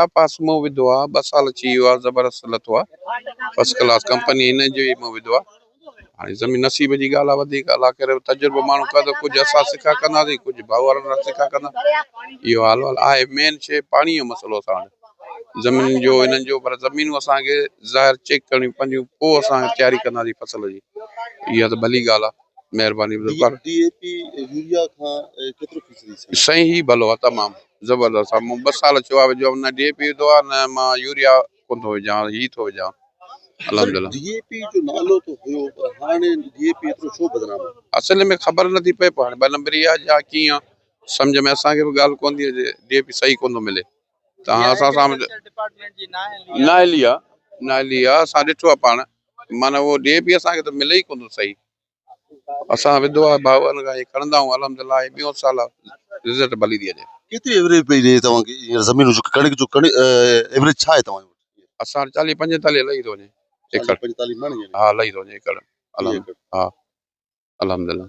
छापास मूं विधो आहे 2 साल अची वियो आहे ज़बरदस्त लथो आहे फर्स्ट क्लास कंपनी हिन जो ई मूं विधो आहे हाणे ज़मीन नसीब जी ॻाल्हि आहे वधीक अलाह करे तजुर्बो माण्हू कंदो कुझु असां सिखा कंदासीं कुझु भाउ वारनि सिखा कंदा इहो हाल वाल आहे मेन शइ पाणी जो मसइलो असां वटि ज़मीन जो हिननि जो पर ज़मीनूं असांखे ज़ाहिर चेक करणियूं पवंदियूं पोइ असां तयारी कंदासीं फसल जी इहा त भली ॻाल्हि आहे महिरबानी सही ई भलो आहे तमामु ज़बरदस्त आहे मूं 2 साल चयो आहे जो न DAP विधो आहे न मां यूरिया कोन थो विझां ही थो विझां असल में ख़बर नथी पए हाणे 2 नंबरी आहे या कीअं सम्झ में असांखे बि ॻाल्हि कोन थी अचे DAP सही कोन थो मिले तव्हां असां सां नाहिली आहे असां ॾिठो आहे पाण माना उहो DAP असांखे त मिले ई कोन थो सही असां विधो आहे भाउनि खां खणंदा आहियूं अलहमदिल्ला 2 साल रिज़ल्ट भली थी अचे केतिरी एवरेज पई ॾे तव्हांखे ज़मीन जो कणिक जो एवरेज छा आहे तव्हांजो असां 40-45 लही थो वञे एकड़ 45 मण हा लही थो वञे एकड़ हा अलहमदिल्ला